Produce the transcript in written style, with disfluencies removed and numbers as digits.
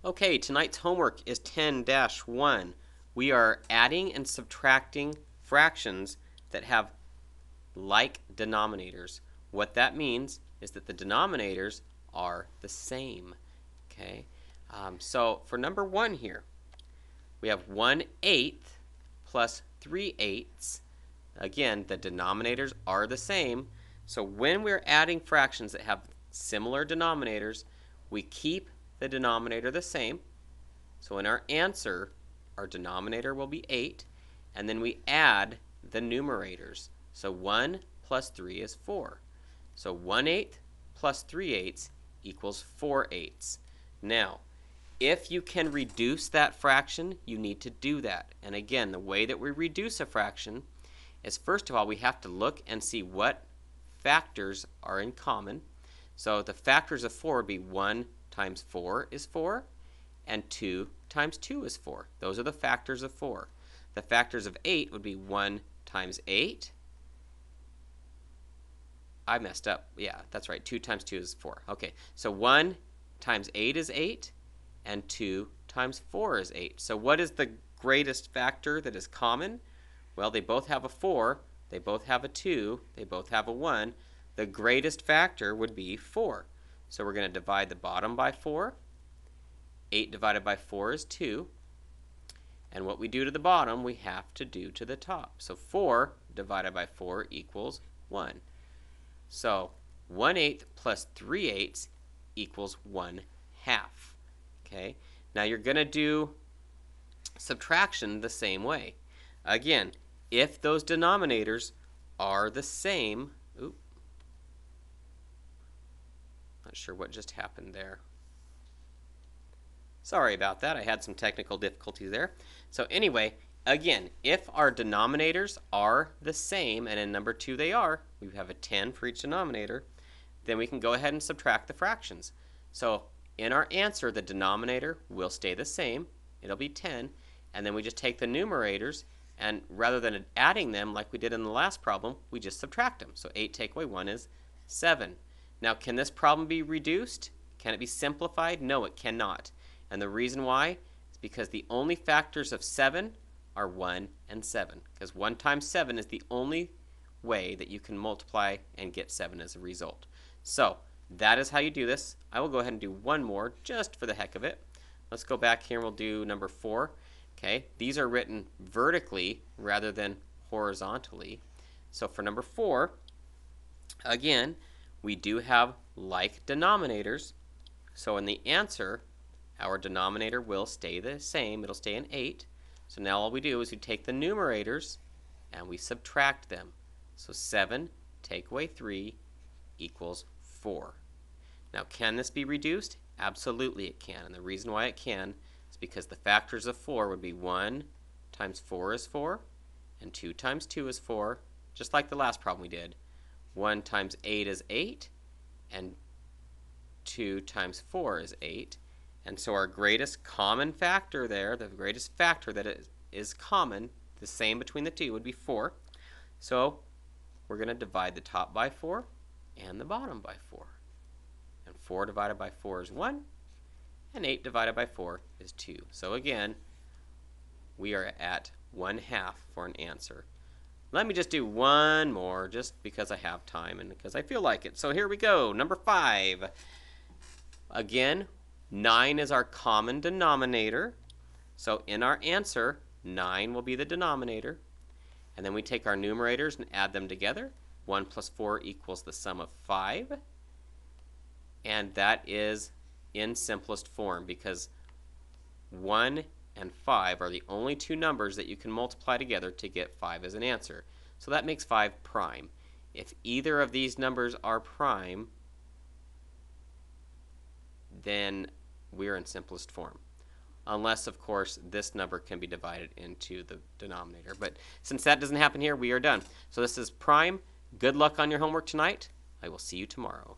Okay, tonight's homework is 10-1. We are adding and subtracting fractions that have like denominators. What that means is that the denominators are the same. Okay, so for number 1 here, we have 1/8 plus 3/8. Again, the denominators are the same. So when we're adding fractions that have similar denominators, we keep the denominator the same. So in our answer, our denominator will be 8, and then we add the numerators. So 1 plus 3 is 4. So 1/8 plus 3/8 equals 4/8. Now, if you can reduce that fraction, you need to do that. And again, the way that we reduce a fraction is, first of all, we have to look and see what factors are in common. So the factors of 4 would be 1 times 4 is 4, and 2 times 2 is 4. Those are the factors of 4. The factors of 8 would be 1 times 8. I messed up. Yeah, that's right. 2 times 2 is 4. Okay, so 1 times 8 is 8, and 2 times 4 is 8. So what is the greatest factor that is common? Well, they both have a 4, they both have a 2, they both have a 1. The greatest factor would be 4. So we're going to divide the bottom by 4. 8 divided by 4 is 2. And what we do to the bottom, we have to do to the top. So 4 divided by 4 equals 1. So 1/8 plus 3/8 equals 1/2. Okay? Now you're going to do subtraction the same way. Again, if those denominators are the same, not sure what just happened there. Sorry about that. I had some technical difficulties there. So anyway, again, if our denominators are the same, and in number 2 they are, we have a 10 for each denominator, then we can go ahead and subtract the fractions. So in our answer, the denominator will stay the same. It'll be 10. And then we just take the numerators, and rather than adding them like we did in the last problem, we just subtract them. So 8 take away 1 is 7. Now, can this problem be reduced? Can it be simplified? No, it cannot. And the reason why is because the only factors of 7 are 1 and 7. Because 1 times 7 is the only way that you can multiply and get 7 as a result. So that is how you do this. I will go ahead and do one more just for the heck of it. Let's go back here and we'll do number 4. Okay, these are written vertically rather than horizontally. So for number 4, again, we do have like denominators. So in the answer, our denominator will stay the same. It'll stay an 8. So now all we do is we take the numerators and we subtract them. So 7 take away 3 equals 4. Now, can this be reduced? Absolutely it can. And the reason why it can is because the factors of 4 would be 1 times 4 is 4, and 2 times 2 is 4, just like the last problem we did. 1 times 8 is 8, and 2 times 4 is 8. And so our greatest common factor there, the greatest factor that is common, the same between the two, would be 4. So we're going to divide the top by 4 and the bottom by 4. And 4 divided by 4 is 1, and 8 divided by 4 is 2. So again, we are at 1/2 for an answer. Let me just do one more just because I have time and because I feel like it. So here we go, number 5. Again, 9 is our common denominator. So in our answer, 9 will be the denominator. And then we take our numerators and add them together. 1 plus 4 equals the sum of 5. And that is in simplest form because 1 and 5 are the only two numbers that you can multiply together to get 5 as an answer. So that makes 5 prime. If either of these numbers are prime, then we're in simplest form. Unless, of course, this number can be divided into the denominator. But since that doesn't happen here, we are done. So this is prime. Good luck on your homework tonight. I will see you tomorrow.